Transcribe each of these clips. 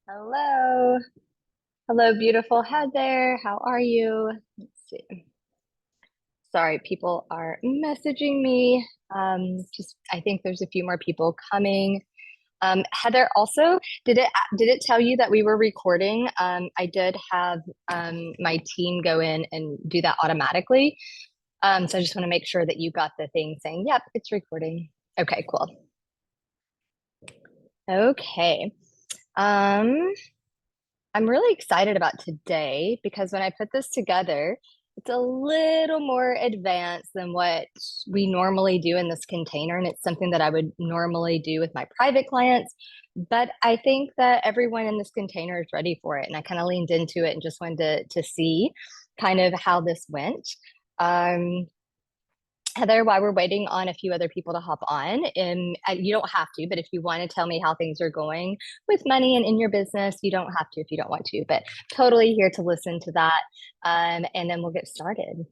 Hello. Hello, beautiful Heather. How are you? Let's see. Sorry, people are messaging me. I think there's a few more people coming. Heather, also, did it tell you that we were recording? I did have my team go in and do that automatically. So I just want to make sure that you got the thing saying, "Yep, it's recording." Okay, cool. Okay. Um, I'm really excited about today because when I put this together, it's a little more advanced than what we normally do in this container. And it's something that I would normally do with my private clients. But I think that everyone in this container is ready for it. And I kind of leaned into it and just wanted to see kind of how this went. Um, Heather, while we're waiting on a few other people to hop on, and you don't have to, but if you want to tell me how things are going with money and in your business, you don't have to if you don't want to, but totally here to listen to that. And then we'll get started.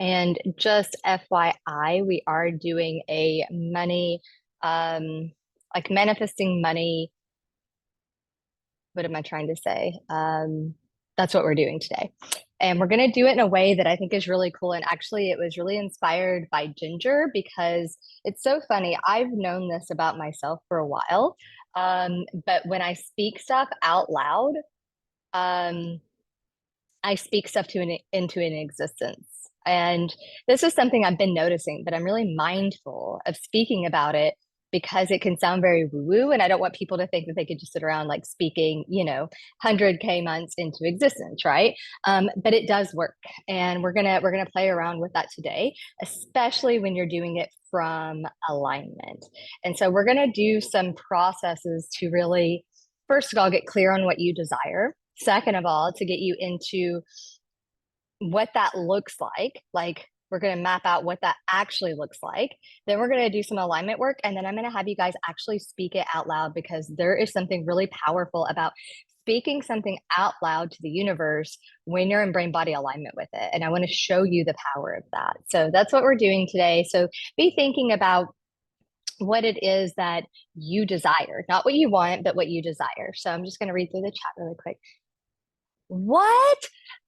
And just FYI, we are doing a money, like manifesting money. What am I trying to say? That's what we're doing today. And we're going to do it in a way that I think is really cool. And actually, it was really inspired by Ginger because it's so funny. I've known this about myself for a while. But when I speak stuff out loud, um, I speak stuff into an existence. And this is something I've been noticing, but I'm really mindful of speaking about it because it can sound very woo woo. And I don't want people to think that they could just sit around like speaking, 100K months into existence, right? But it does work. And we're gonna play around with that today, especially when you're doing it from alignment. And so we're gonna do some processes to really, first of all, get clear on what you desire. Second of all, to get you into what that looks like we're going to map out what that actually looks like. Then we're going to do some alignment work. And then I'm going to have you guys actually speak it out loud because there is something really powerful about speaking something out loud to the universe when you're in brain body alignment with it. And I want to show you the power of that. So that's what we're doing today. So be thinking about what it is that you desire, not what you want, but what you desire. So I'm just going to read through the chat really quick. What?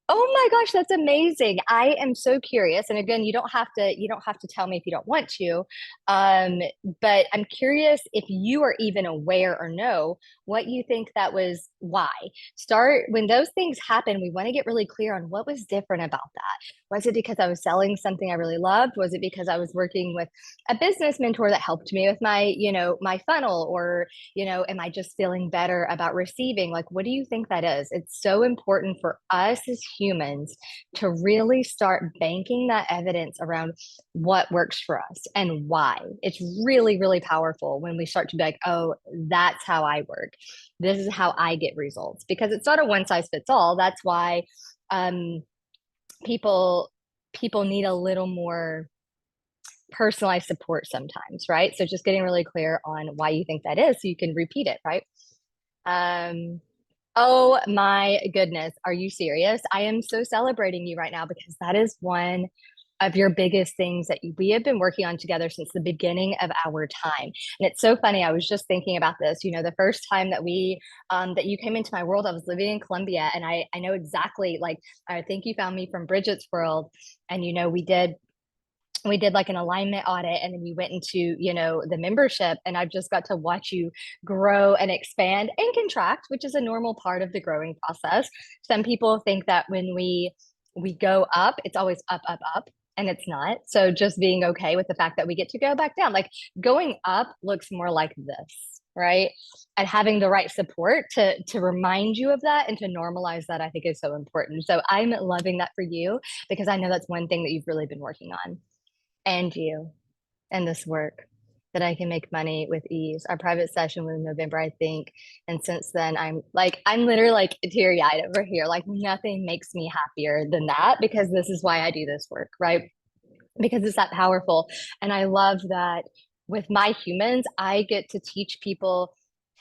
Oh my gosh, that's amazing. I am so curious. And again, you don't have to tell me if you don't want to. Um, but I'm curious if you are even aware or know what you think that was why. Start when those things happen, we want to get really clear on what was different about that. Was it because I was selling something I really loved? Was it because I was working with a business mentor that helped me with my funnel? Or am I just feeling better about receiving? Like, what do you think that is? It's so important for us as humans to really start banking that evidence around what works for us and why. It's really, really powerful when we start to be like, oh, that's how I work. This is how I get results because it's not a one size fits all. That's why um, people people need a little more personalized support sometimes, right? So just getting really clear on why you think that is so you can repeat it, right? Um, oh my goodness, are you serious? I am so celebrating you right now because that is one of your biggest things that we have been working on together since the beginning of our time. And it's so funny. I was just thinking about this. The first time that you came into my world, I was living in Colombia, and I know exactly. Like, I think you found me from Bridget's World, and we did like an alignment audit, and then you went into the membership, and I've just got to watch you grow and expand and contract, which is a normal part of the growing process. Some people think that when we go up, it's always up up up, and it's not. So just being okay with the fact that we get to go back down, like going up looks more like this, right? And having the right support to remind you of that and to normalize that, I think, is so important. So I'm loving that for you because I know that's one thing that you've really been working on, and you and this work, that I can make money with ease. Our private session was in November, I think. And since then, I'm literally like teary eyed over here. Like, nothing makes me happier than that because this is why I do this work, right? Because it's that powerful. And I love that with my humans, I get to teach people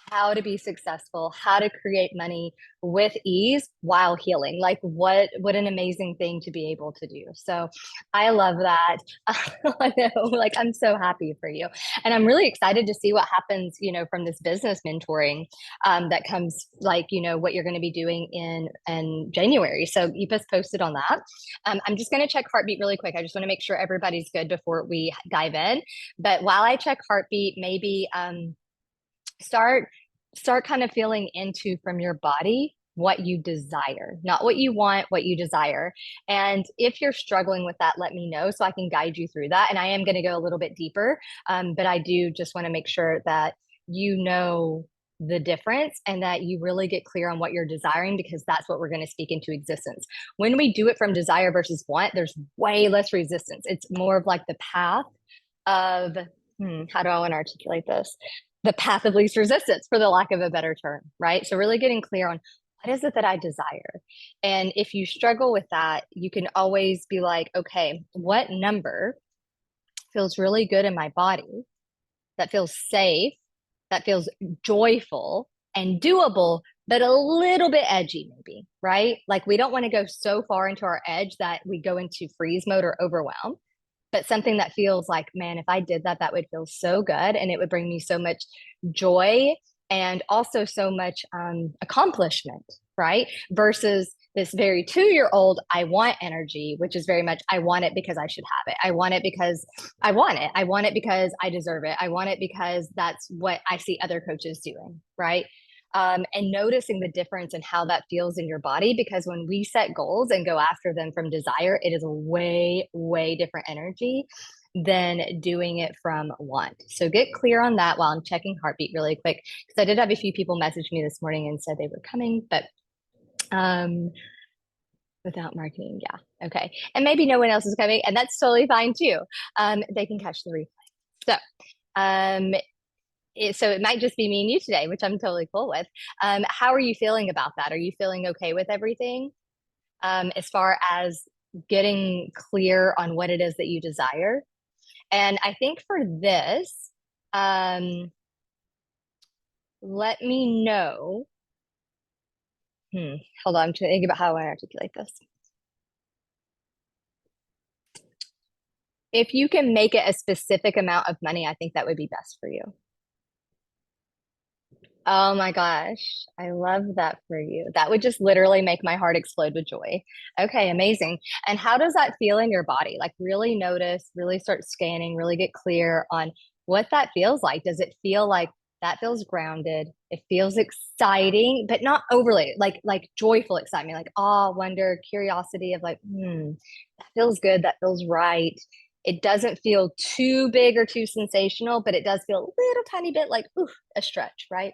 how to be successful, how to create money with ease while healing. Like what an amazing thing to be able to do. So I love that. I know, like I'm so happy for you. And I'm really excited to see what happens, from this business mentoring that comes, like, what you're going to be doing in January. So keep us posted on that. I'm just going to check Heartbeat really quick. I just want to make sure everybody's good before we dive in. But while I check Heartbeat, maybe start start kind of feeling into from your body what you desire, not what you want, what you desire. And if you're struggling with that, let me know so I can guide you through that. And I am going to go a little bit deeper, but I do just want to make sure that you know the difference and that you really get clear on what you're desiring, because that's what we're going to speak into existence. When we do it from desire versus want, there's way less resistance. It's more of like the path of, how do I want to articulate this? The path of least resistance, for the lack of a better term, right? So really getting clear on what is it that I desire. And if you struggle with that, you can always be like, okay, what number feels really good in my body, that feels safe, that feels joyful and doable, but a little bit edgy, maybe, right? Like we don't want to go so far into our edge that we go into freeze mode or overwhelm, but something that feels like, man, if I did that, that would feel so good. And it would bring me so much joy and also so much accomplishment, right? Versus this very 2-year old, I want energy, which is very much, I want it because I should have it. I want it because I want it. I want it because I deserve it. I want it because that's what I see other coaches doing, right? And noticing the difference in how that feels in your body. Because when we set goals and go after them from desire, it is a way, way different energy than doing it from want. So get clear on that while I'm checking Heartbeat really quick. Because I did have a few people message me this morning and said they were coming, but um, without marketing, yeah. Okay. And maybe no one else is coming, and that's totally fine too. They can catch the replay. So um, so it might just be me and you today, which I'm totally cool with. How are you feeling about that? Are you feeling okay with everything? As far as getting clear on what it is that you desire? And I think for this, let me know. Hold on, I'm trying to think about how I want to articulate this. If you can make it a specific amount of money, I think that would be best for you. Oh my gosh, I love that for you. That would just literally make my heart explode with joy. Okay, amazing. And how does that feel in your body? Like really notice, really start scanning, really get clear on what that feels like. Does it feel like that feels grounded? It feels exciting, but not overly like joyful excitement, like awe, wonder, curiosity of like, that feels good, that feels right. It doesn't feel too big or too sensational, but it does feel a little tiny bit like, ooh, a stretch, right?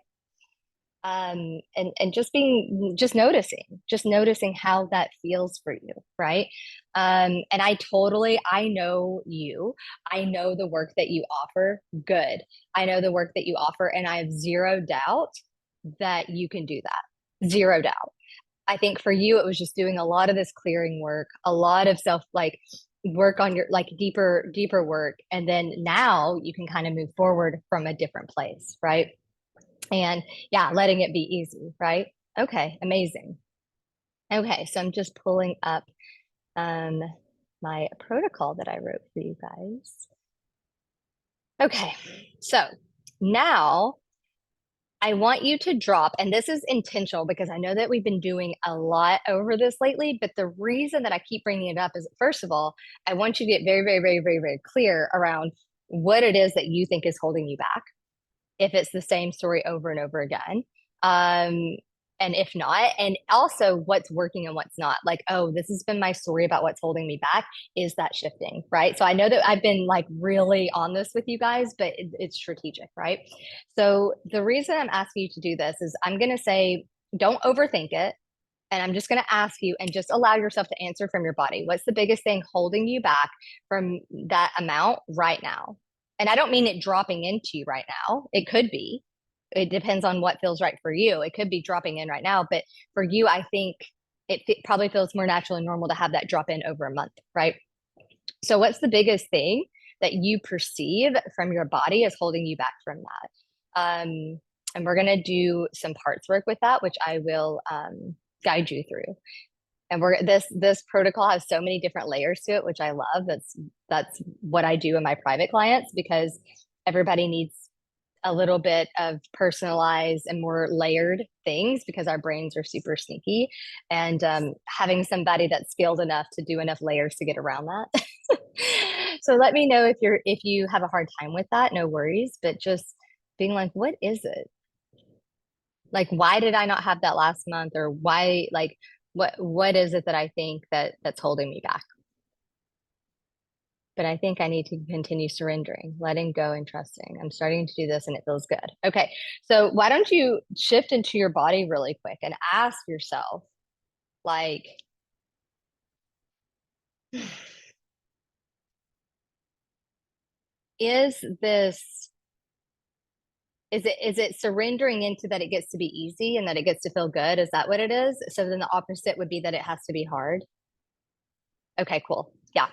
And just noticing how that feels for you, right? And I know you. I know the work that you offer. Good. I know the work that you offer, and I have zero doubt that you can do that. Zero doubt. I think for you, it was just doing a lot of this clearing work, a lot of self like work on your like deeper work, and then now you can kind of move forward from a different place, right? And yeah, letting it be easy, right? Okay, amazing. Okay, so I'm just pulling up um my protocol that I wrote for you guys. Okay, so now I want you to drop, and this is intentional because I know that we've been doing a lot over this lately, but the reason that I keep bringing it up is, first of all, I want you to get very, very, very, very, very clear around what it is that you think is holding you back, if it's the same story over and over again. Um, and if not, and also what's working and what's not. Like, oh, this has been my story about what's holding me back. Is that shifting? Right. So I know that I've been like really on this with you guys, but it's strategic, right? So the reason I'm asking you to do this is I'm going to say, don't overthink it. And I'm just going to ask you and just allow yourself to answer from your body. What's the biggest thing holding you back from that amount right now? And I don't mean it dropping into you right now. It could be. It depends on what feels right for you. It could be dropping in right now. But for you, I think it probably feels more natural and normal to have that drop in over a month, right? So, what's the biggest thing that you perceive from your body as holding you back from that? And we're going to do some parts work with that, which I will guide you through. And this protocol has so many different layers to it, which I love. That's what I do in my private clients, because everybody needs a little bit of personalized and more layered things, because our brains are super sneaky, and having somebody that's skilled enough to do enough layers to get around that. So let me know if you have a hard time with that. No worries, but just being like, what is it? Like, why did I not have that last month? Or why, like, what is it that I think that's holding me back? But I think I need to continue surrendering, letting go, and trusting. I'm starting to do this and it feels good. Okay. So why don't you shift into your body really quick and ask yourself, like, is this is it surrendering into that it gets to be easy and that it gets to feel good? Is that what it is? So then the opposite would be that it has to be hard. Okay, cool. Yeah.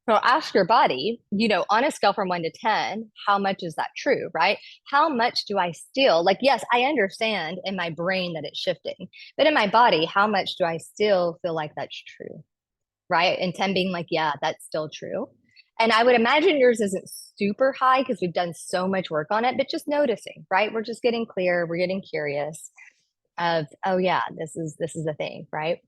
So ask your body, on a scale from 1 to 10, how much is that true, right? How much do I still, like, yes, I understand in my brain that it's shifting, but in my body, how much do I still feel like that's true, right? And 10 being like, yeah, that's still true. And I would imagine yours isn't super high because we've done so much work on it, but just noticing, right? We're just getting clear, we're getting curious of, oh yeah, this is the thing, right?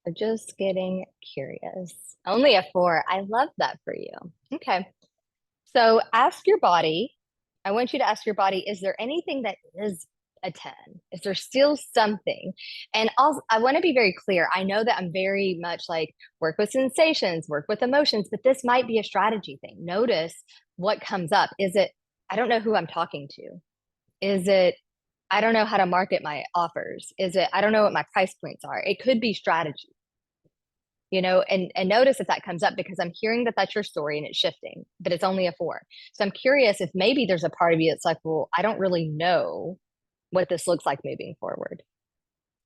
So just getting curious. Only a 4. I love that for you. Okay. So ask your body. I want you to ask your body, is there anything that is a 10? Is there still something? And I want to be very clear. I know that I'm very much like, work with sensations, work with emotions, but this might be a strategy thing. Notice what comes up. Is it, I don't know who I'm talking to? Is it, I don't know how to market my offers? Is it, I don't know what my price points are? It could be strategy, and notice if that comes up, because I'm hearing that that's your story and it's shifting, but it's only a 4. So I'm curious if maybe there's a part of you that's like, well, I don't really know what this looks like moving forward.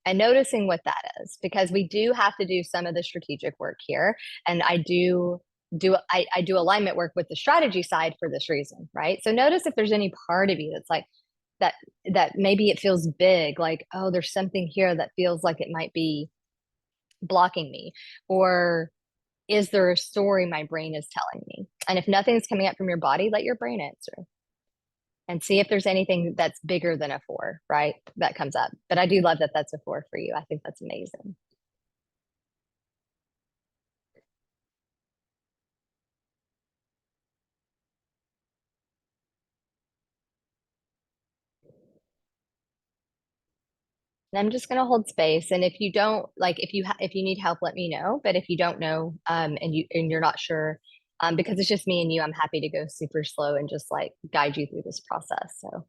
And noticing what that is, because we do have to do some of the strategic work here. And I do alignment work with the strategy side for this reason, right? So notice if there's any part of you that's like that, that maybe it feels big, like, oh, there's something here that feels like it might be blocking me, or is there a story my brain is telling me? And if nothing's coming up from your body, let your brain answer and see if there's anything that's bigger than a 4, right? That comes up. But I do love that that's a 4 for you. I think that's amazing. And I'm just going to hold space. And if you don't like, if you need help, let me know. But if you don't know, and you're not sure, because it's just me and you, I'm happy to go super slow and just like guide you through this process. So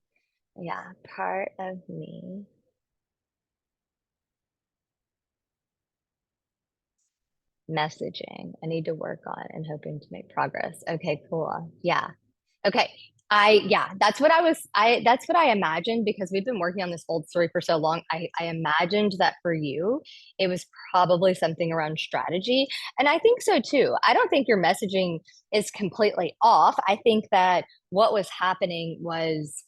yeah, part of me. Messaging I need to work on and hoping to make progress. Okay, cool. Yeah. Okay. Yeah, that's what I imagined, because we've been working on this old story for so long. I imagined that for you, it was probably something around strategy. And I think so too. I don't think your messaging is completely off. I think that what was happening was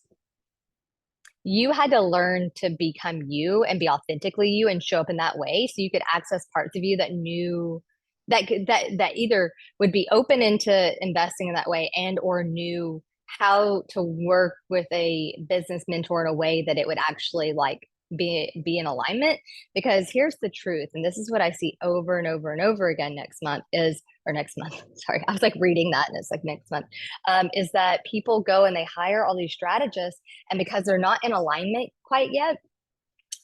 you had to learn to become you and be authentically you and show up in that way, so you could access parts of you that knew that either would be open into investing in that way, and or knew how to work with a business mentor in a way that it would actually like be in alignment. Because here's the truth, and this is what I see over and over and over again next month is, or next month, sorry, I was like reading that and it's like next month, is that people go and they hire all these strategists, and because they're not in alignment quite yet,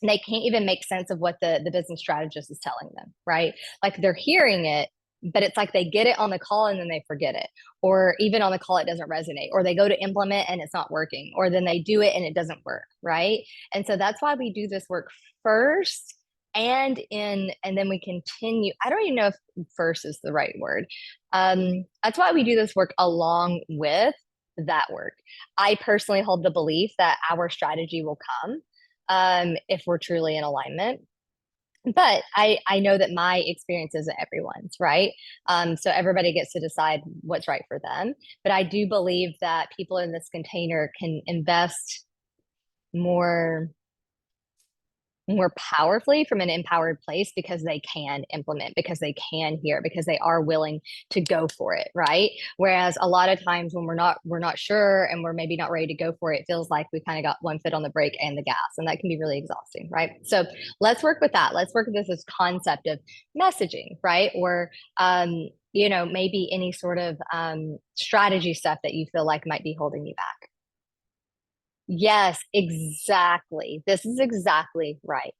they can't even make sense of what the business strategist is telling them, right? Like they're hearing it, but it's like they get it on the call and then they forget it. Or even on the call, it doesn't resonate. Or they go to implement and it's not working. Or then they do it and it doesn't work, right? And so that's why we do this work first, and then we continue. I don't even know if first is the right word. That's why we do this work along with that work. I personally hold the belief that our strategy will come, if we're truly in alignment. But I know that my experience isn't everyone's, right? So everybody gets to decide what's right for them. But I do believe that people in this container can invest more more powerfully from an empowered place because they can implement, because they can hear, because they are willing to go for it, right? Whereas a lot of times when we're not sure and we're maybe not ready to go for it, it feels like we kind of got one foot on the brake and the gas, and that can be really exhausting, right? So let's work with that. Let's work with this concept of messaging, right? Or maybe any sort of strategy stuff that you feel like might be holding you back. Yes, exactly. This is exactly right.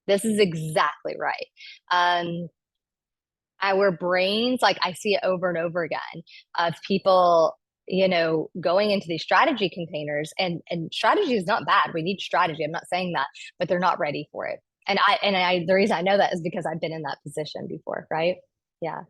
This is exactly right. Um, our brains, like I see it over and over again of people, going into these strategy containers, and strategy is not bad. We need strategy. I'm not saying that, but they're not ready for it. And the reason I know that is because I've been in that position before, right? Yeah,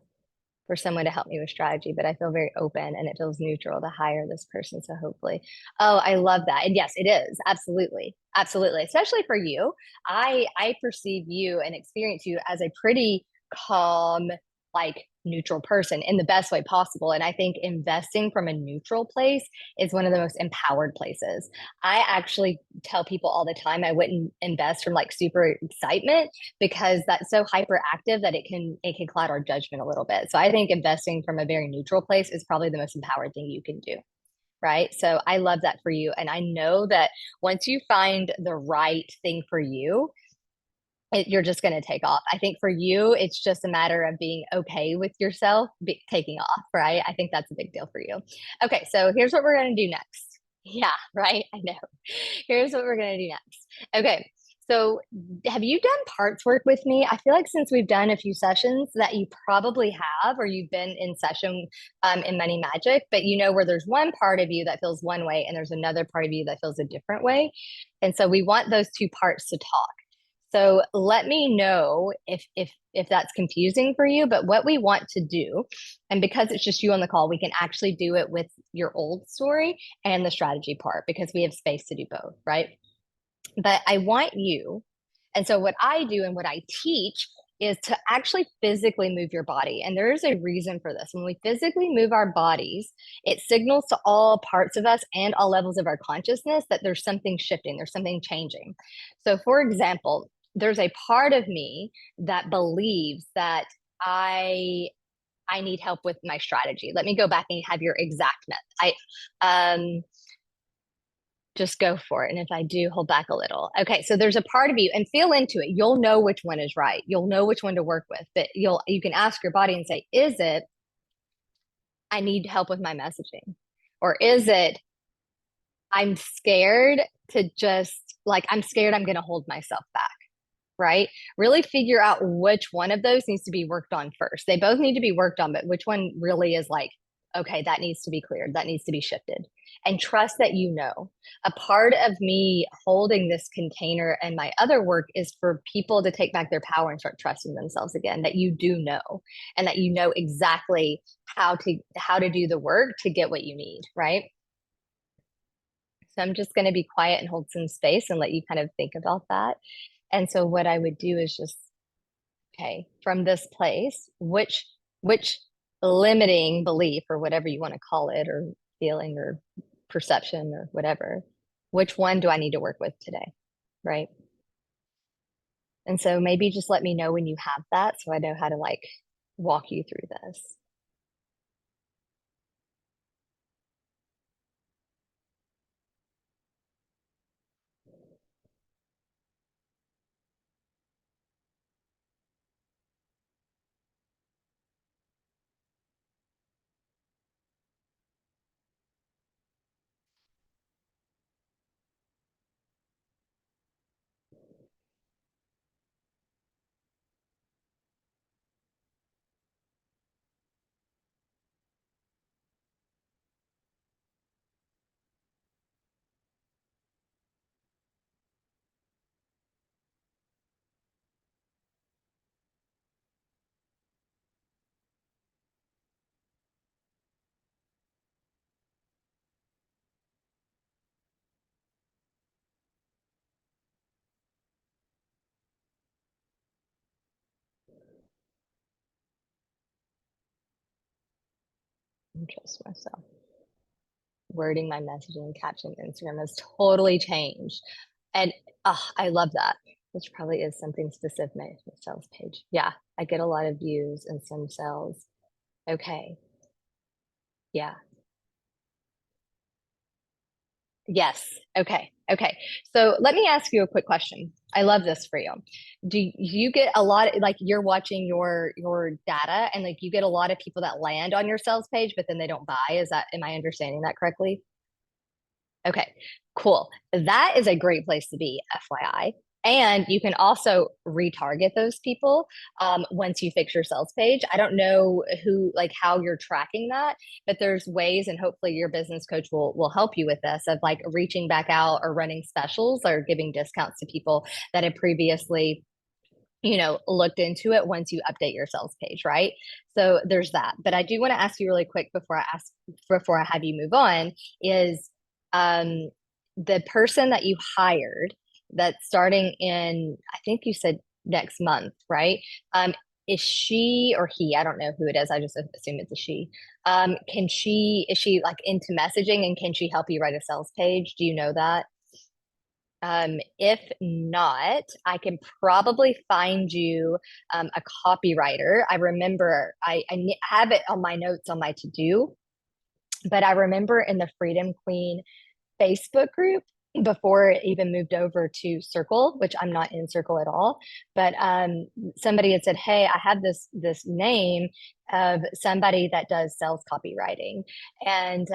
for someone to help me with strategy, but I feel very open and it feels neutral to hire this person. So hopefully, oh, I love that. And yes, it is absolutely, absolutely, especially for you. I perceive you and experience you as a pretty calm, like neutral person in the best way possible. And I think investing from a neutral place is one of the most empowered places. I actually tell people all the time I wouldn't invest from like super excitement because that's so hyperactive that it can cloud our judgment a little bit. So I think investing from a very neutral place is probably the most empowered thing you can do. Right. So I love that for you. And I know that once you find the right thing for you, you're just going to take off. I think for you, it's just a matter of being okay with yourself taking off. Right. I think that's a big deal for you. Okay. So here's what we're going to do next. Yeah. Right. I know. Here's what we're going to do next. Okay. So, have you done parts work with me? I feel like since we've done a few sessions that you probably have, or you've been in session in Money Magic, but you know where there's one part of you that feels one way and there's another part of you that feels a different way. And so we want those two parts to talk. So let me know if that's confusing for you. But what we want to do, and because it's just you on the call, we can actually do it with your old story and the strategy part because we have space to do both, right? But I want you, and so what I do and what I teach is to actually physically move your body. And there is a reason for this. When we physically move our bodies, it signals to all parts of us and all levels of our consciousness that there's something shifting, there's something changing. So, for example, there's a part of me that believes that I need help with my strategy. Let me go back and have your exact method. Just go for it. And if I do, hold back a little. Okay, so there's a part of you, and feel into it. You'll know which one is right. You'll know which one to work with. But you can ask your body and say, is it I need help with my messaging? Or is it I'm scared to just like I'm scared I'm gonna hold myself back? Right? Really figure out which one of those needs to be worked on first. They both need to be worked on, but which one really is like, okay, that needs to be cleared, that needs to be shifted. And trust that you know. A part of me holding this container and my other work is for people to take back their power and start trusting themselves again, that you do know and that you know exactly how to do the work to get what you need, right? So I'm just going to be quiet and hold some space and let you kind of think about that. And so what I would do is just, okay, from this place, which limiting belief or whatever you want to call it, or feeling or perception or whatever, which one do I need to work with today? Right. And so maybe just let me know when you have that so I know how to like walk you through this. Trust myself. Wording my messaging, caption Instagram has totally changed. And I love that. Which probably is something specific to my sales page. Yeah, I get a lot of views and some sales. Okay. Yeah. Yes. Okay. Okay. So let me ask you a quick question. I love this for you. Do you get a lot like you're watching your data and like you get a lot of people that land on your sales page, but then they don't buy? Is that, am I understanding that correctly? Okay, cool. That is a great place to be, FYI. And you can also retarget those people once you fix your sales page. I don't know who, like, how you're tracking that, but there's ways, and hopefully your business coach will help you with this of like reaching back out or running specials or giving discounts to people that had previously looked into it once you update your sales page, right? So there's that. But I do want to ask you really quick before I have you move on is um the person that you hired that's starting in, I think you said next month, right? Um is she or he, I don't know who it is, I just assume it's a she. Is she like into messaging and can she help you write a sales page? Do you know that? If not, I can probably find you a copywriter. I remember I have it on my notes on my to do, but I remember in the Freedom Queen Facebook group before it even moved over to Circle, which I'm not in Circle at all. But somebody had said, "Hey, I have this name of somebody that does sales copywriting," and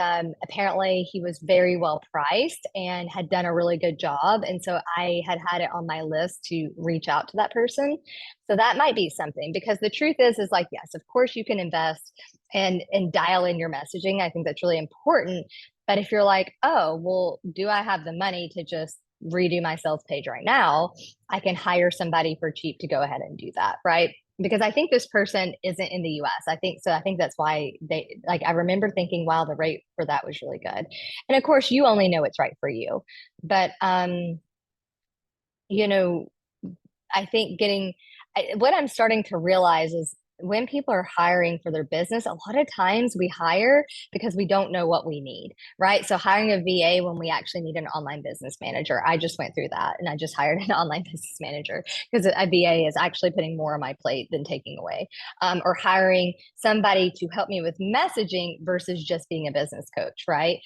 apparently he was very well priced and had done a really good job. And so I had it on my list to reach out to that person. So that might be something because the truth is like yes, of course you can invest and dial in your messaging. I think that's really important, but if you're like, oh, well, do I have the money to just redo my sales page right now? I can hire somebody for cheap to go ahead and do that, right? Because I think this person isn't in the US. I think so. I think that's why they like, I remember thinking, wow, the rate for that was really good. And of course, you only know what's right for you. But, you know, I think what I'm starting to realize is when people are hiring for their business, a lot of times we hire because we don't know what we need, right? So hiring a VA when we actually need an online business manager. I just went through that and I just hired an online business manager because a VA is actually putting more on my plate than taking away. Or hiring somebody to help me with messaging versus just being a business coach, right?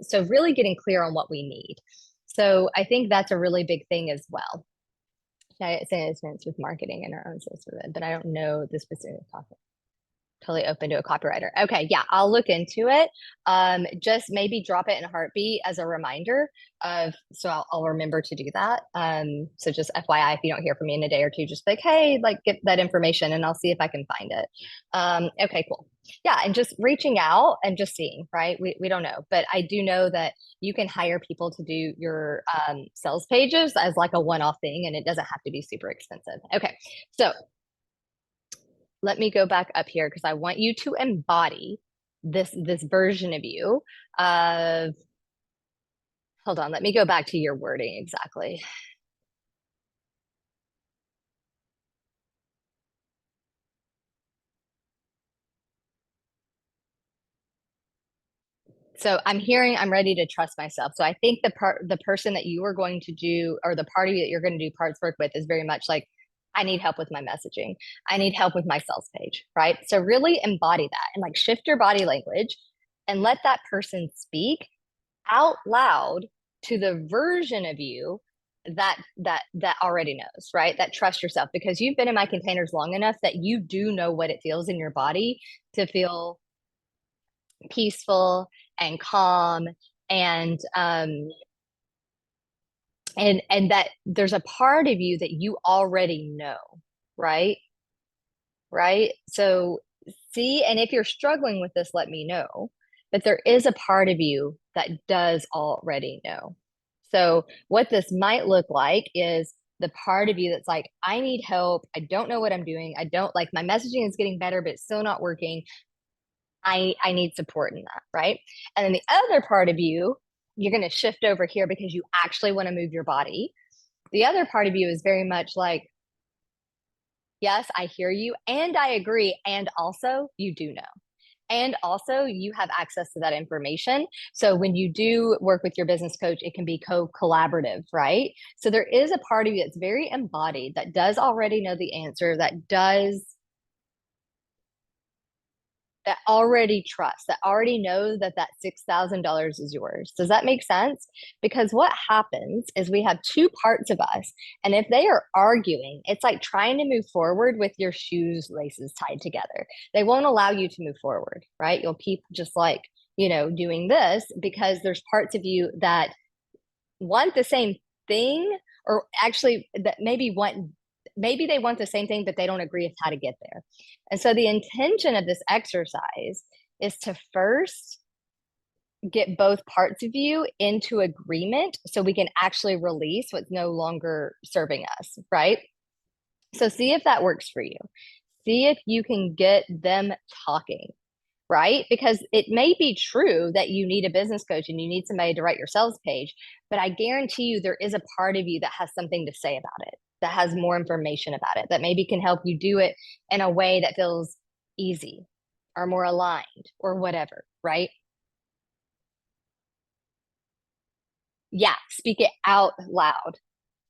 So really getting clear on what we need. So I think that's a really big thing as well. I say it's with marketing and our own system, but I don't know the specific topic. Totally open to a copywriter. Okay, yeah, I'll look into it. Just maybe drop it in a heartbeat as a reminder so I'll remember to do that. So just FYI, if you don't hear from me in a day or two, just like, hey, like get that information and I'll see if I can find it. Okay, cool. Yeah, and just reaching out and just seeing, right? We don't know, but I do know that you can hire people to do your sales pages as like a one-off thing, and it doesn't have to be super expensive. Okay, so let me go back up here because I want you to embody this version of you of, hold on, let me go back to your wording exactly. So I'm hearing I'm ready to trust myself. So I think the person that you are going to do or the party that you're going to do parts work with is very much like I need help with my messaging. I need help with my sales page, right? So really embody that and like shift your body language and let that person speak out loud to the version of you that already knows, right? That trust yourself because you've been in my containers long enough that you do know what it feels in your body to feel peaceful and calm and and that there's a part of you that you already know, right? Right? So see, and if you're struggling with this, let me know. But there is a part of you that does already know. So what this might look like is the part of you that's like, I need help. I don't know what I'm doing. I don't like my messaging is getting better, but it's still not working. I need support in that, right? And then the other part of you, you're going to shift over here because you actually want to move your body. The other part of you is very much like, yes, I hear you and I agree. And also, you do know. And also, you have access to that information. So when you do work with your business coach, it can be collaborative, right? So there is a part of you that's very embodied, that does already know the answer, that already trusts, that already knows that that $6,000 is yours. Does that make sense? Because what happens is we have two parts of us, and if they are arguing, it's like trying to move forward with your shoes laces tied together. They won't allow you to move forward, right? You'll keep just like, doing this because there's parts of you that want the same thing, or actually that maybe they want the same thing, but they don't agree with how to get there. And so the intention of this exercise is to first get both parts of you into agreement so we can actually release what's no longer serving us, right? So see if that works for you. See if you can get them talking, right? Because it may be true that you need a business coach and you need somebody to write your sales page, but I guarantee you there is a part of you that has something to say about it, that has more information about it, that maybe can help you do it in a way that feels easy or more aligned or whatever, right? Yeah, speak it out loud.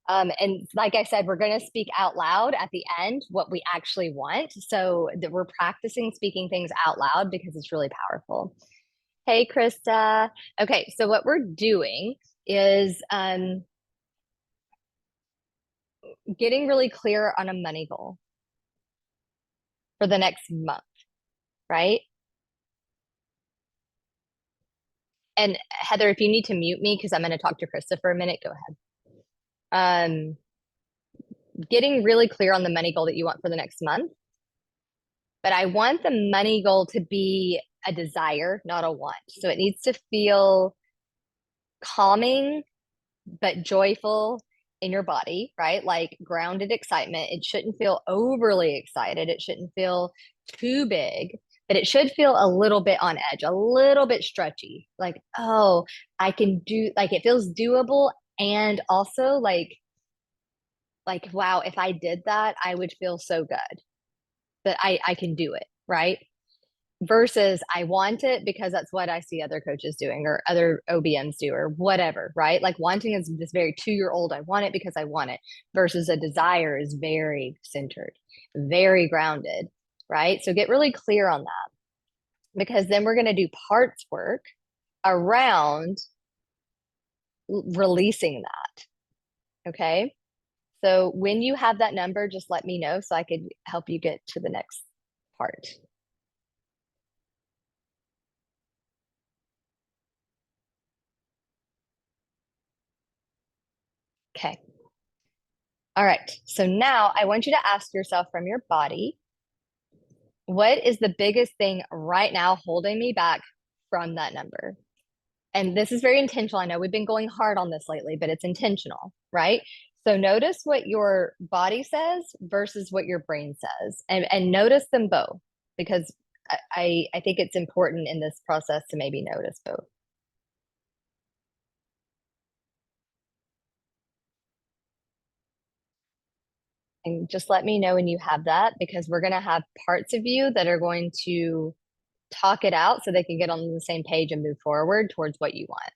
And like I said, we're going to speak out loud at the end what we actually want. So that we're practicing speaking things out loud because it's really powerful. Hey, Krista. Okay, so what we're doing is getting really clear on a money goal for the next month, right? And Heather, if you need to mute me because I'm going to talk to Krista for a minute, go ahead. Getting really clear on the money goal that you want for the next month. But I want the money goal to be a desire, not a want. So it needs to feel calming but joyful in your body, right? Like grounded excitement. It shouldn't feel overly excited. It shouldn't feel too big, but it should feel a little bit on edge, a little bit stretchy. Like, oh, I can do, like it feels doable. And also like, wow, if I did that, I would feel so good that I can do it, right? Versus I want it because that's what I see other coaches doing or other OBMs do or whatever, right? Like wanting is this very 2-year old, I want it because I want it, versus a desire is very centered, very grounded, right? So get really clear on that because then we're going to do parts work around releasing that. Okay. So when you have that number, just let me know so I could help you get to the next part. Okay. All right. So now I want you to ask yourself from your body, what is the biggest thing right now holding me back from that number? And this is very intentional. I know we've been going hard on this lately, but it's intentional, right? So notice what your body says versus what your brain says, and notice them both because I think it's important in this process to maybe notice both. And just let me know when you have that because we're going to have parts of you that are going to talk it out so they can get on the same page and move forward towards what you want.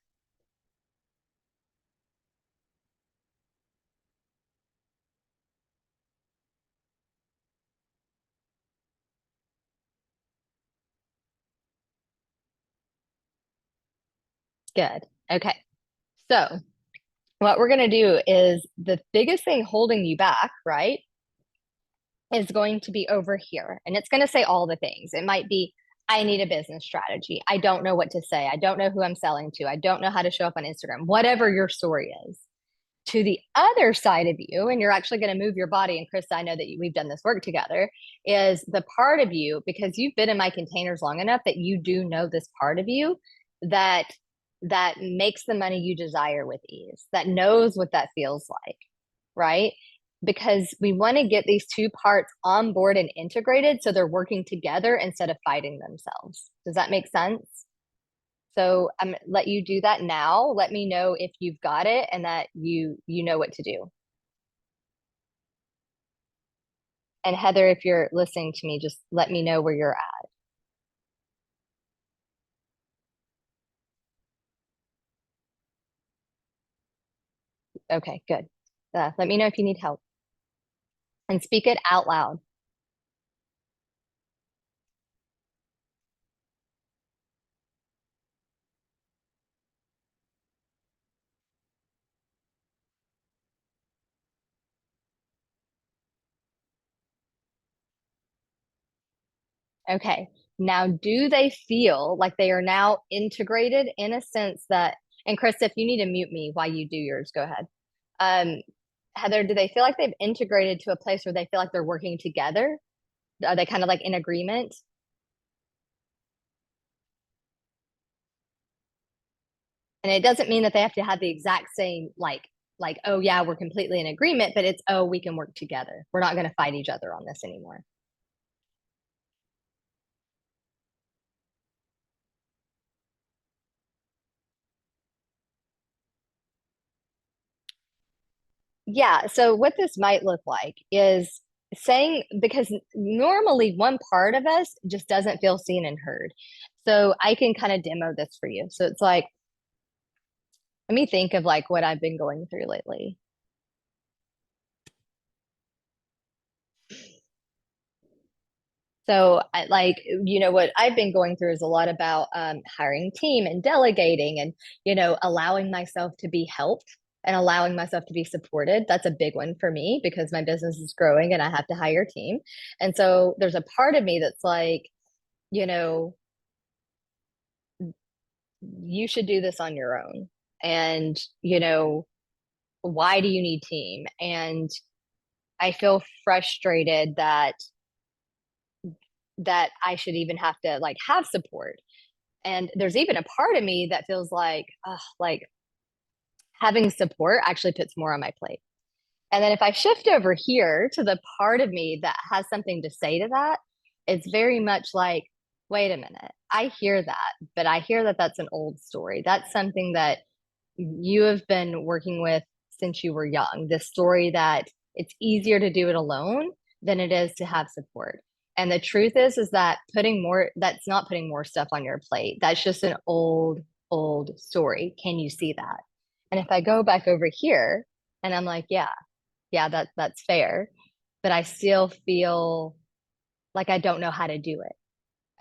Good. Okay. So, what we're going to do is the biggest thing holding you back, right, is going to be over here. And it's going to say all the things. It might be, I need a business strategy. I don't know what to say. I don't know who I'm selling to. I don't know how to show up on Instagram, whatever your story is. To the other side of you, and you're actually going to move your body. And Chris, I know that we've done this work together, is the part of you, because you've been in my containers long enough that you do know this part of you that makes the money you desire with ease, that knows what that feels like, right? Because we want to get these two parts on board and integrated so they're working together instead of fighting themselves. Does that make sense? So I'm let you do that now. Let me know if you've got it and that you know what to do. And Heather, if you're listening to me, just let me know where you're at. Okay, good. Let me know if you need help and speak it out loud. Okay. Now, do they feel like they are now integrated in a sense that, and Chris, if you need to mute me while you do yours, go ahead. Um, Heather, do they feel like they've integrated to a place where they feel like they're working together? Are they kind of like in agreement? And it doesn't mean that they have to have the exact same, like, oh yeah, we're completely in agreement, but it's, oh, we can work together. We're not going to fight each other on this anymore. Yeah. So what this might look like is saying, because normally one part of us just doesn't feel seen and heard. So I can kind of demo this for you. So it's like, let me think of like what I've been going through lately. So I like, what I've been going through is a lot about hiring team and delegating and, allowing myself to be helped and allowing myself to be supported. That's a big one for me because my business is growing and I have to hire a team. And so there's a part of me that's like, you know, you should do this on your own. And, why do you need team? And I feel frustrated that I should even have to like have support. And there's even a part of me that feels like having support actually puts more on my plate. And then if I shift over here to the part of me that has something to say to that, it's very much like, wait a minute, I hear that, but I hear that that's an old story. That's something that you have been working with since you were young. This story that it's easier to do it alone than it is to have support. And the truth is that that's not putting more stuff on your plate. That's just an old story. Can you see that? And if I go back over here and I'm like, yeah, that's fair, but I still feel like I don't know how to do it.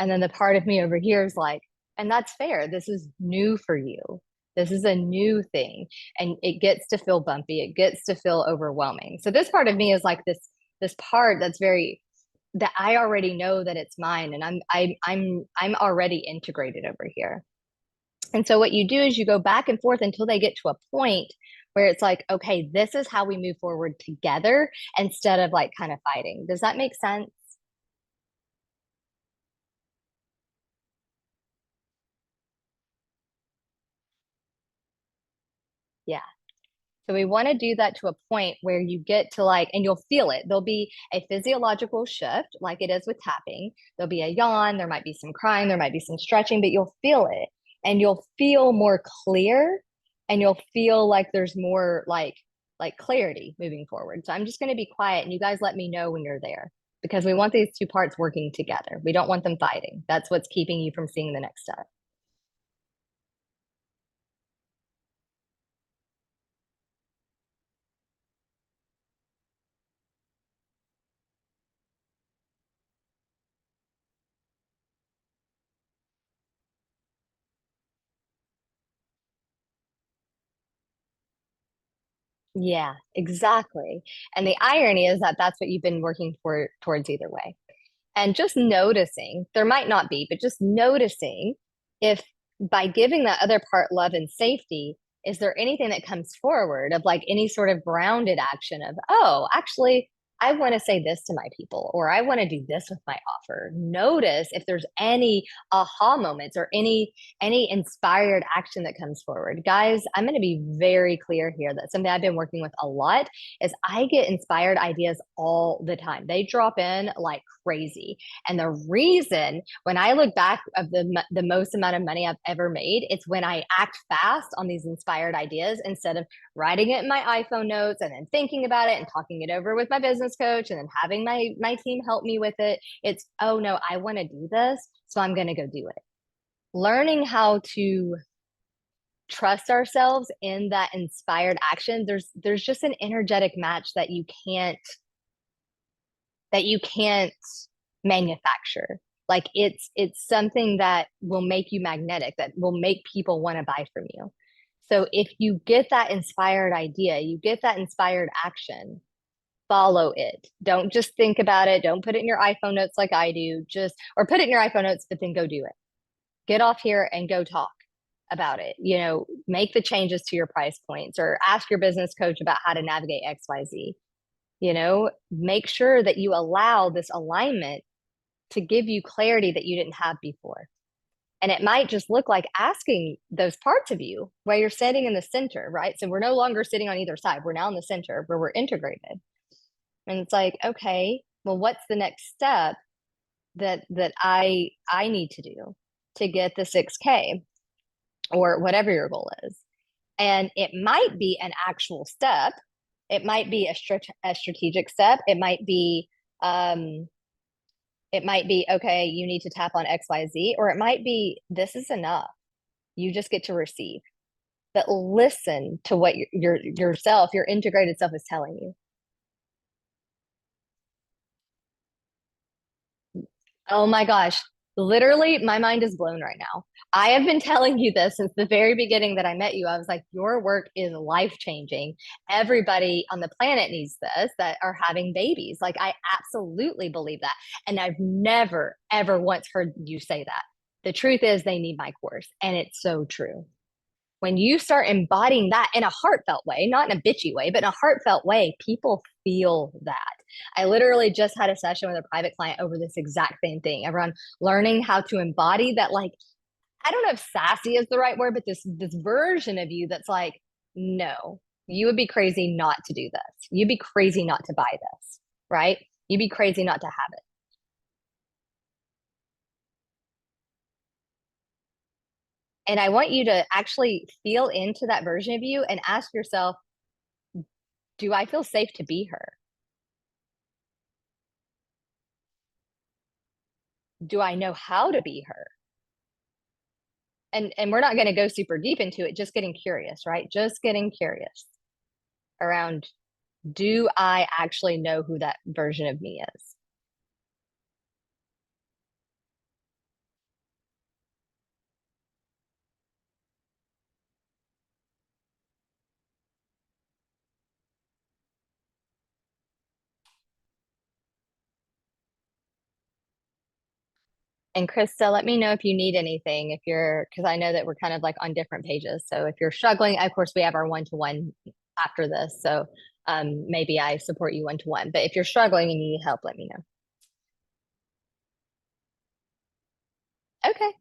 And then the part of me over here is like, and that's fair. This is new for you. This is a new thing. And it gets to feel bumpy. It gets to feel overwhelming. So this part of me is like this part that's very that I already know that it's mine and I'm already integrated over here. And so what you do is you go back and forth until they get to a point where it's like, okay, this is how we move forward together instead of like kind of fighting. Does that make sense? Yeah. So we want to do that to a point where you get to like, and you'll feel it. There'll be a physiological shift, like it is with tapping. There'll be a yawn, there might be some crying, there might be some stretching, but you'll feel it and you'll feel more clear and you'll feel like there's more like clarity moving forward. So I'm just going to be quiet and you guys let me know when you're there because we want these two parts working together. We don't want them fighting. That's what's keeping you from seeing the next step. Yeah, exactly. And the irony is that that's what you've been working for towards either way. And just noticing, there might not be, but just noticing if by giving that other part love and safety, is there anything that comes forward of like any sort of grounded action of, oh, actually, I want to say this to my people, or I want to do this with my offer. Notice if there's any aha moments or any inspired action that comes forward. Guys, I'm going to be very clear here that something I've been working with a lot is I get inspired ideas all the time. They drop in like crazy. And the reason when I look back of the most amount of money I've ever made, it's when I act fast on these inspired ideas instead of writing it in my iPhone notes and then thinking about it and talking it over with my business coach and then having my team help me with it. It's, oh no, I want to do this, so I'm going to go do it. Learning how to trust ourselves in that inspired action, there's just an energetic match that you can't manufacture. Like it's something that will make you magnetic, that will make people want to buy from you. So if you get that inspired idea, you get that inspired action, follow it. Don't just think about it. Don't put it in your iPhone notes like I do. Just or put it in your iPhone notes, but then go do it. Get off here and go talk about it. You know, make the changes to your price points or ask your business coach about how to navigate XYZ. You know, make sure that you allow this alignment to give you clarity that you didn't have before. And it might just look like asking those parts of you where you're sitting in the center, right? So we're no longer sitting on either side. We're now in the center where we're integrated. And it's like, okay, well, what's the next step that I need to do to get the 6K or whatever your goal is? And it might be an actual step. It might be a strategic step. It might be, okay, you need to tap on XYZ, or it might be, this is enough. You just get to receive. But listen to what yourself, your integrated self is telling you. Oh my gosh. Literally, my mind is blown right now. I have been telling you this since the very beginning that I met you. I was like, your work is life changing. Everybody on the planet needs this that are having babies. Like, I absolutely believe that. And I've never, ever once heard you say that. The truth is, they need my course. And it's so true. When you start embodying that in a heartfelt way, not in a bitchy way, but in a heartfelt way, people feel that. I literally just had a session with a private client over this exact same thing around learning how to embody that, like, I don't know if sassy is the right word, but this version of you that's like, no, you would be crazy not to do this. You'd be crazy not to buy this, right? You'd be crazy not to have it. And I want you to actually feel into that version of you and ask yourself, do I feel safe to be her? Do I know how to be her? And we're not going to go super deep into it, just getting curious, right? Just getting curious around, do I actually know who that version of me is? And Krista, let me know if you need anything, if you're, because I know that we're kind of like on different pages. So if you're struggling, of course, we have our one-to-one after this. So maybe I support you one-to-one. But if you're struggling and you need help, let me know. Okay.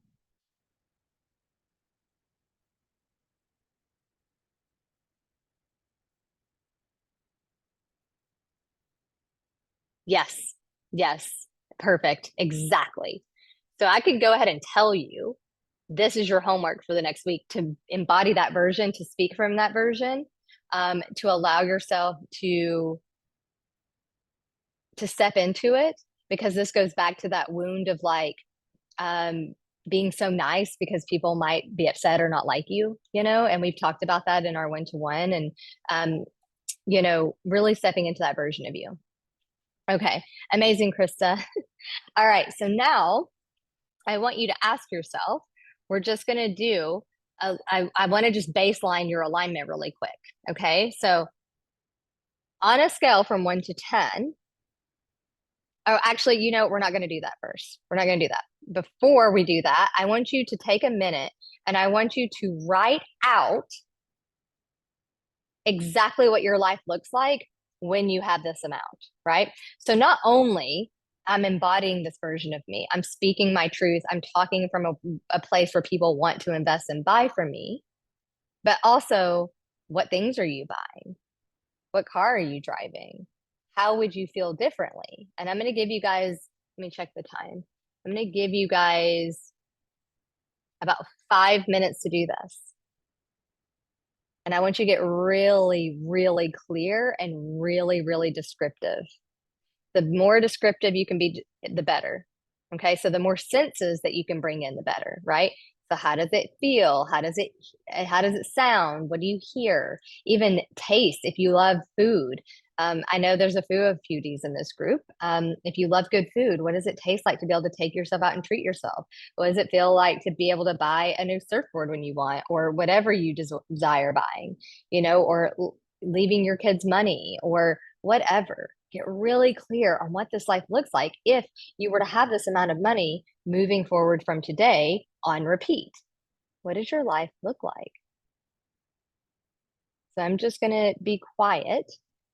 Yes. Yes. Perfect. Exactly. So I could go ahead and tell you this is your homework for the next week to embody that version, to speak from that version, to allow yourself to step into it, because this goes back to that wound of like um, being so nice because people might be upset or not like you, you know, and we've talked about that in our one-to-one and um, you know, really stepping into that version of you. Okay, amazing, Krista. All right, so now I want you to ask yourself, we're just going to do, I want to just baseline your alignment really quick. Okay. So on a scale from 1 to 10, oh, actually, you know, we're not going to do that first. We're not going to do that. Before we do that, I want you to take a minute and I want you to write out exactly what your life looks like when you have this amount, right? So not only I'm embodying this version of me, I'm speaking my truth, I'm talking from a place where people want to invest and buy from me, but also what things are you buying? What car are you driving? How would you feel differently? And I'm going to give you guys, let me check the time. I'm going to give you guys about 5 minutes to do this. And I want you to get really, really clear and really, really descriptive. The more descriptive you can be, the better. Okay. So the more senses that you can bring in, the better, right? So how does it feel? How does it sound? What do you hear? Even taste, if you love food. I know there's a few of foodies in this group. If you love good food, what does it taste like to be able to take yourself out and treat yourself? What does it feel like to be able to buy a new surfboard when you want, or whatever you desire buying, or leaving your kids money or whatever? Get really clear on what this life looks like if you were to have this amount of money moving forward from today on repeat. What does your life look like? So I'm just going to be quiet,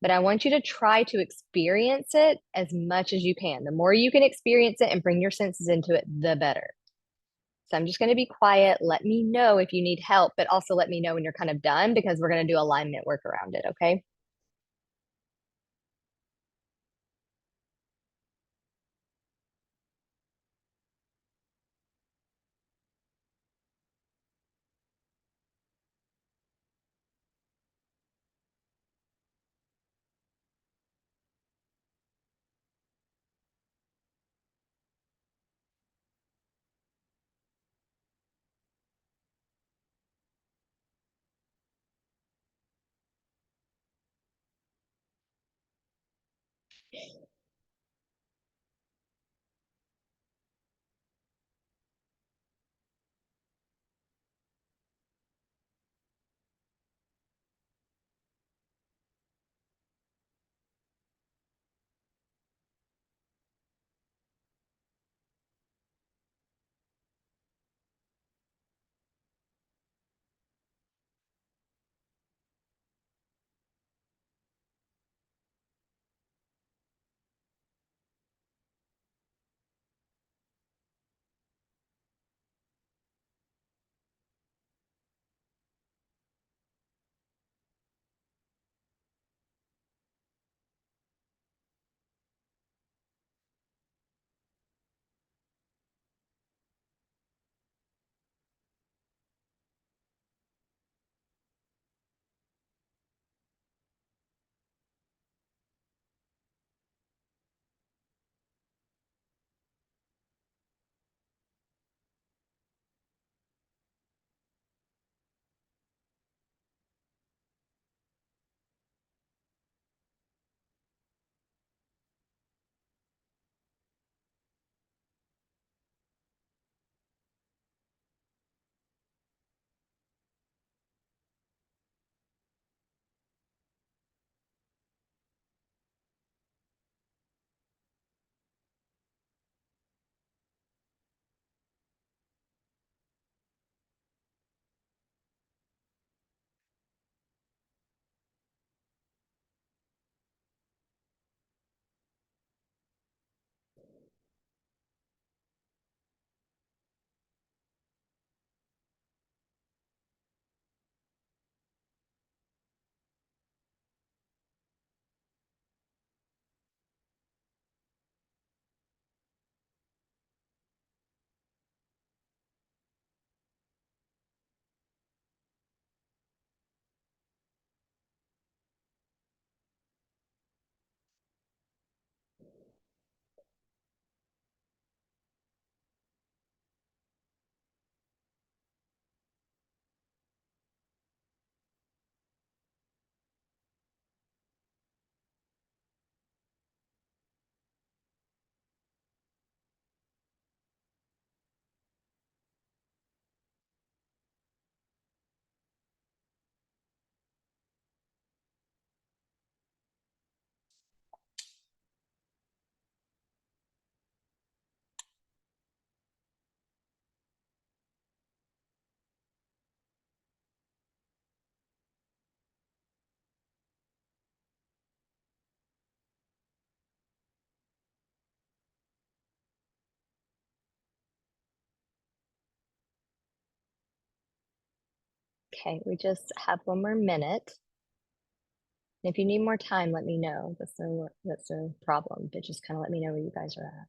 but I want you to try to experience it as much as you can. The more you can experience it and bring your senses into it, the better. So I'm just going to be quiet. Let me know if you need help, but also let me know when you're kind of done because we're going to do alignment work around it. Okay. Okay, we just have one more minute. If you need more time, let me know. That's no problem, but just kind of let me know where you guys are at.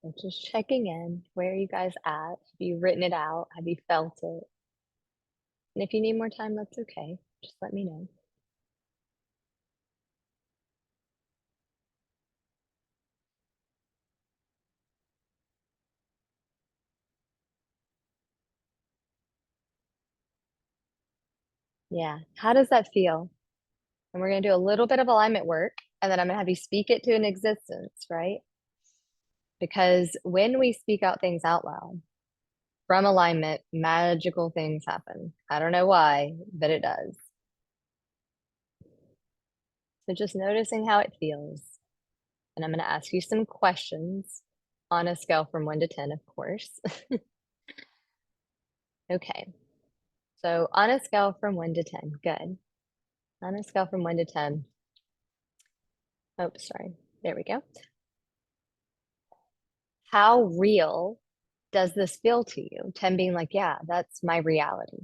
So just checking in. Where are you guys at? Have you written it out? Have you felt it? And if you need more time, that's okay. Just let me know. Yeah. How does that feel? And we're going to do a little bit of alignment work, and then I'm going to have you speak it to an existence, right? Because when we speak out things out loud from alignment, magical things happen. I don't know why, but it does. So just noticing how it feels. And I'm going to ask you some questions on a scale from 1 to 10, of course. Okay. So on a scale from 1 to 10, good. On a scale from 1 to 10. Oh, sorry. There we go. How real does this feel to you? 10 being like, yeah, that's my reality.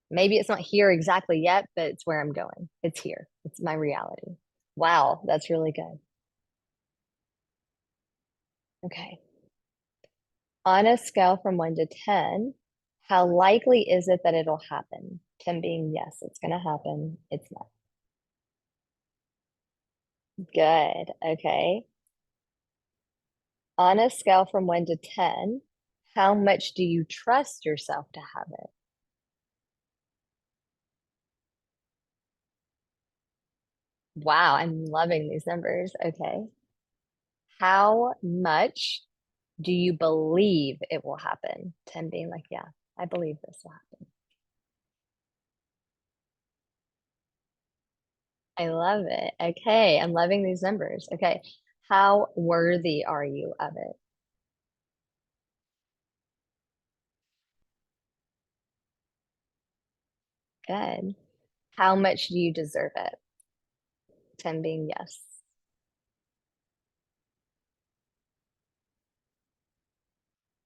Maybe it's not here exactly yet, but it's where I'm going. It's here. It's my reality. Wow, that's really good. Okay. On a scale from 1 to 10, how likely is it that it'll happen? 10 being yes, it's going to happen. It's not. Good. Okay. On a scale from 1 to 10, how much do you trust yourself to have it? Wow, I'm loving these numbers. Okay. How much do you believe it will happen? 10 being like, yeah, I believe this will happen. I love it. Okay, I'm loving these numbers. Okay. How worthy are you of it? Good. How much do you deserve it? 10 being yes.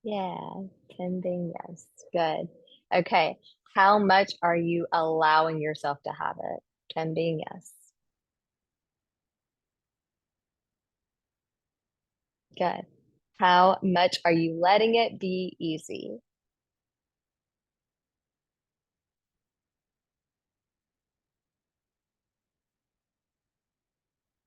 Yeah, 10 being yes. Good. Okay. How much are you allowing yourself to have it? 10 being yes. Good. How much are you letting it be easy?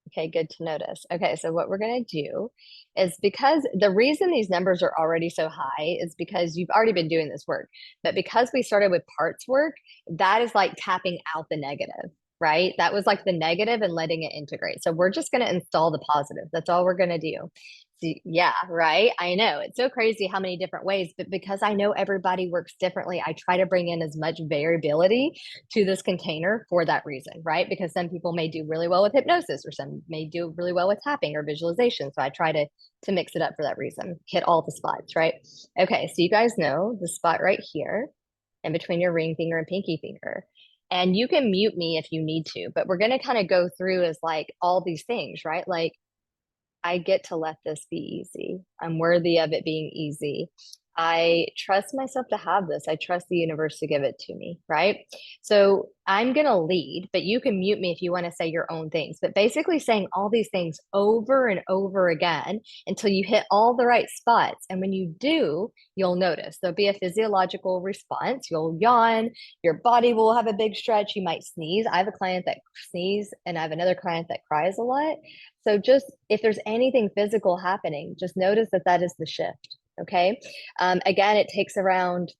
Okay, good to notice. Okay, so what we're going to do is, because the reason these numbers are already so high is because you've already been doing this work. But because we started with parts work, that is like tapping out the negative, right? That was like the negative and letting it integrate. So we're just going to install the positive. That's all we're going to do. So, yeah, right. I know it's so crazy how many different ways, but because I know everybody works differently, I try to bring in as much variability to this container for that reason, right? Because some people may do really well with hypnosis, or some may do really well with tapping or visualization. So I try to mix it up for that reason, hit all the spots, right? Okay, so you guys know the spot right here in between your ring finger and pinky finger. And you can mute me if you need to, but we're going to kind of go through as like all these things, right? Like, I get to let this be easy. I'm worthy of it being easy. I trust myself to have this. I trust the universe to give it to me, right? So I'm going to lead, but you can mute me if you want to say your own things. But basically, saying all these things over and over again until you hit all the right spots. And when you do, you'll notice there'll be a physiological response. You'll yawn, your body will have a big stretch. You might sneeze. I have a client that sneezes, and I have another client that cries a lot. So just if there's anything physical happening, just notice that that is the shift. Okay. Again, it takes around,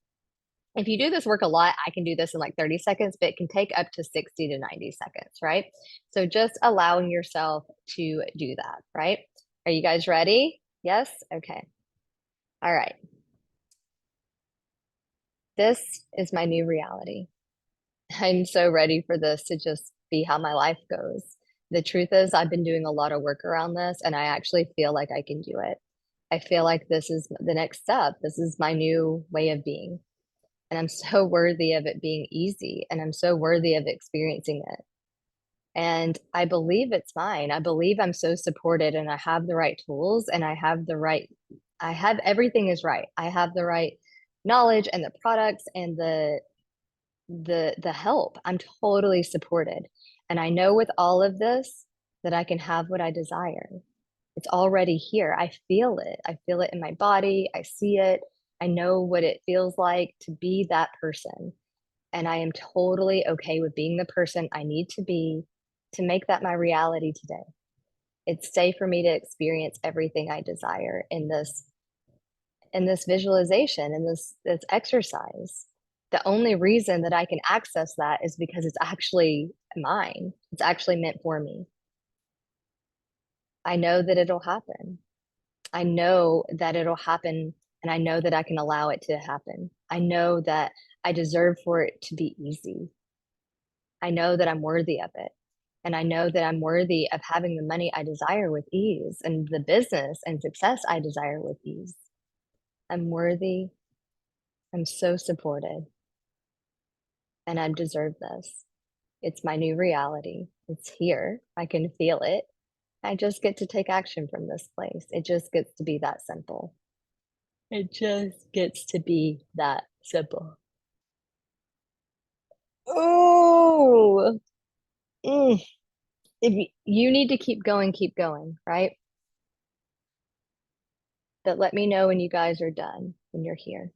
if you do this work a lot, I can do this in like 30 seconds, but it can take up to 60 to 90 seconds, right? So just allowing yourself to do that, right? Are you guys ready? Yes? Okay. All right. This is my new reality. I'm so ready for this to just be how my life goes. The truth is, I've been doing a lot of work around this, and I actually feel like I can do it. I feel like this is the next step. This is my new way of being. And I'm so worthy of it being easy, and I'm so worthy of experiencing it. And I believe it's mine. I believe I'm so supported, and I have the right tools, and I have everything is right. I have the right knowledge and the products and the help. I'm totally supported. And I know with all of this that I can have what I desire. It's already here. I feel it. I feel it in my body. I see it. I know what it feels like to be that person. And I am totally okay with being the person I need to be to make that my reality today. It's safe for me to experience everything I desire in this visualization, in this exercise. The only reason that I can access that is because it's actually mine. It's actually meant for me. I know that it'll happen. I know that it'll happen, and I know that I can allow it to happen. I know that I deserve for it to be easy. I know that I'm worthy of it. And I know that I'm worthy of having the money I desire with ease and the business and success I desire with ease. I'm worthy. I'm so supported, and I deserve this. It's my new reality. It's here. I can feel it. I just get to take action from this place. It just gets to be that simple. It just gets to be that simple. Oh, mm. If you need to keep going, right? But let me know when you guys are done, when you're here.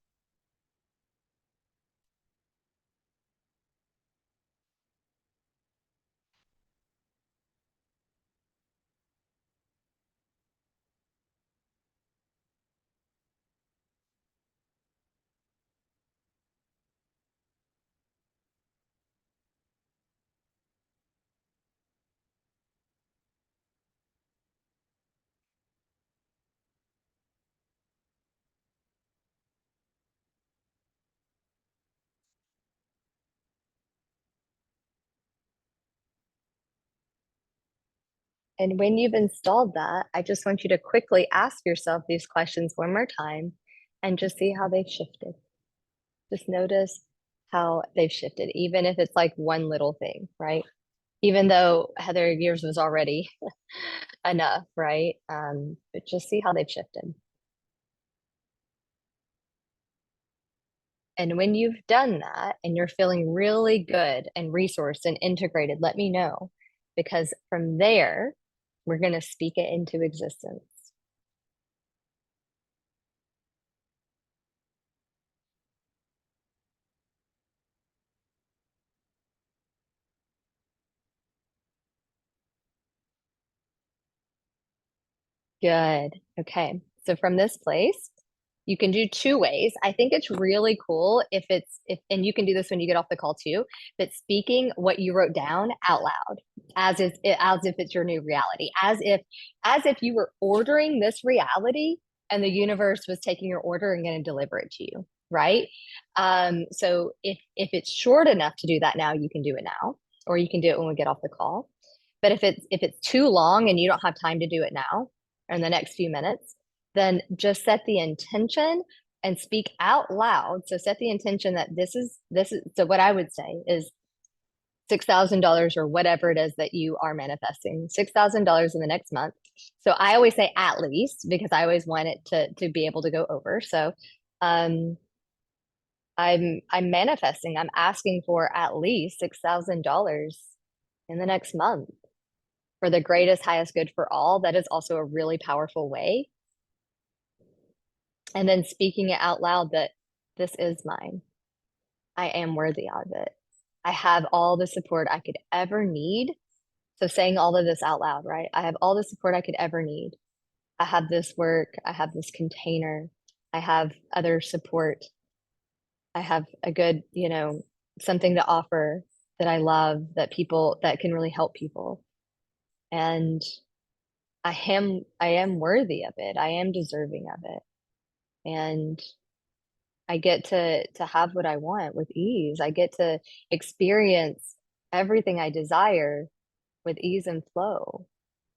And when you've installed that, I just want you to quickly ask yourself these questions one more time and just see how they've shifted. Just notice how they've shifted, even if it's like one little thing, right? Even though Heather, yours was already enough, right? But just see how they've shifted. And when you've done that and you're feeling really good and resourced and integrated, let me know, because from there, we're going to speak it into existence. Good. Okay. So from this place, you can do two ways. I think it's really cool if and you can do this when you get off the call too, but speaking what you wrote down out loud as if it's your new reality, as if you were ordering this reality and the universe was taking your order and going to deliver it to you, right? So if it's short enough to do that now, you can do it now, or you can do it when we get off the call. But if it's too long and you don't have time to do it now, or in the next few minutes, then just set the intention and speak out loud. So set the intention that this is so what I would say is $6,000 or whatever it is that you are manifesting, $6,000 in the next month. So I always say at least because I always want it to be able to go over. So um I'm manifesting, I'm asking for at least $6,000 in the next month for the greatest, highest good for all. That is also a really powerful way. And then speaking it out loud that this is mine. I am worthy of it. I have all the support I could ever need. So saying all of this out loud, right? I have all the support I could ever need. I have this work. I have this container. I have other support. I have a good, something to offer that I love that can really help people. And I am worthy of it. I am deserving of it. And I get to have what I want with ease. I get to experience everything I desire with ease and flow.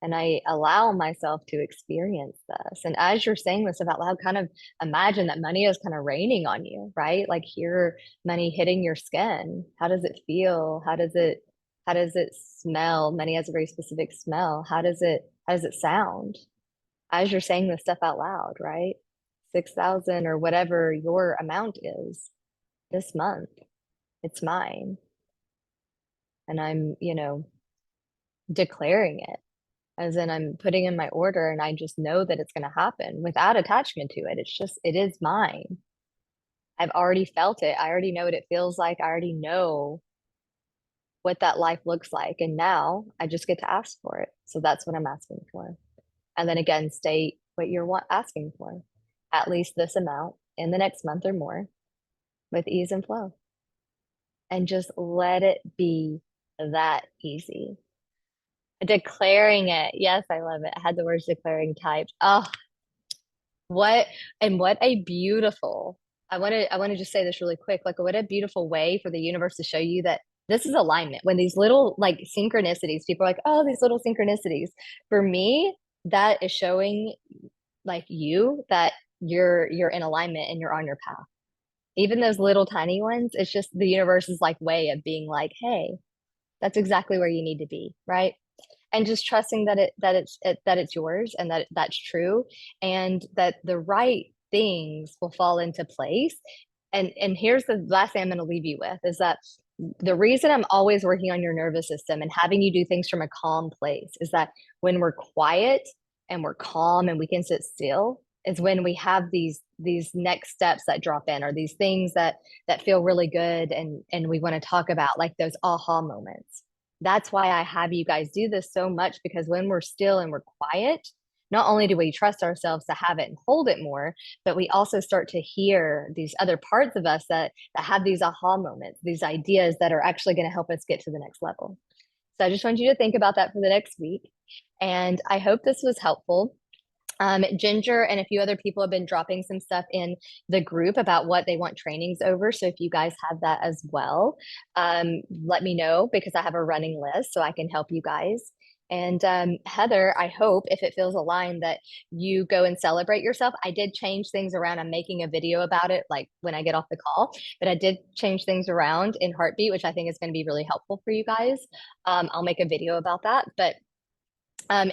And I allow myself to experience this. And as you're saying this out loud, kind of imagine that money is kind of raining on you, right? Like hear money hitting your skin. How does it feel? How does it smell? Money has a very specific smell. How does it sound? As you're saying this stuff out loud, right? 6,000 or whatever your amount is this month, it's mine. And I'm, declaring it. as in I'm putting in my order and I just know that it's going to happen without attachment to it. It's just, it is mine. I've already felt it. I already know what it feels like. I already know what that life looks like. And now I just get to ask for it. So that's what I'm asking for. And then again, state what you're asking for, at least this amount in the next month or more with ease and flow. And just let it be that easy. Declaring it. Yes, I love it. I had the words declaring typed. Oh, what and what a beautiful. I want to just say this really quick. Like what a beautiful way for the universe to show you that this is alignment. When these little like synchronicities, people are like, "Oh, these little synchronicities." For me, that is showing like you that you're in alignment and you're on your path. Even those little tiny ones, it's just the universe's like way of being like, "Hey, that's exactly where you need to be," right? And just trusting that it's yours and that that's true and that the right things will fall into place. And here's the last thing I'm going to leave you with is that the reason I'm always working on your nervous system and having you do things from a calm place is that when we're quiet and we're calm and we can sit still is when we have these next steps that drop in or these things that feel really good and we want to talk about like those aha moments. That's why I have you guys do this so much because when we're still and we're quiet, not only do we trust ourselves to have it and hold it more, but we also start to hear these other parts of us that have these aha moments, these ideas that are actually going to help us get to the next level. So I just want you to think about that for the next week. And I hope this was helpful. Ginger and a few other people have been dropping some stuff in the group about what they want trainings over. So if you guys have that as well, let me know because I have a running list so I can help you guys. And Heather, I hope if it feels aligned that you go and celebrate yourself. I did change things around. I'm making a video about it like when I get off the call, but I did change things around in Heartbeat, which I think is going to be really helpful for you guys. I'll make a video about that. But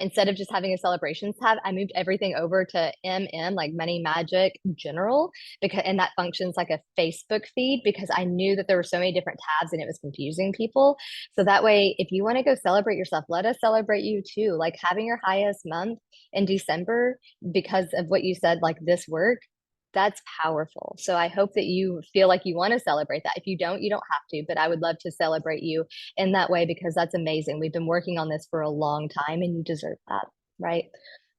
instead of just having a celebrations tab, I moved everything over to MM, like Money Magic General, because and that functions like a Facebook feed because I knew that there were so many different tabs and it was confusing people. So that way, if you want to go celebrate yourself, let us celebrate you too. Like having your highest month in December because of what you said, like this work, that's powerful. So I hope that you feel like you want to celebrate that. If you don't, you don't have to, but I would love to celebrate you in that way because that's amazing. We've been working on this for a long time and you deserve that, right?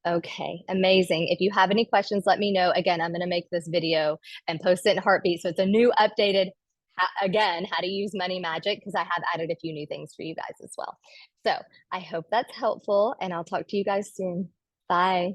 Okay, amazing. If you have any questions, let me know. Again, I'm going to make this video and post it in Heartbeat. So it's a new updated, again, how to use Money Magic because I have added a few new things for you guys as well. So I hope that's helpful and I'll talk to you guys soon. Bye.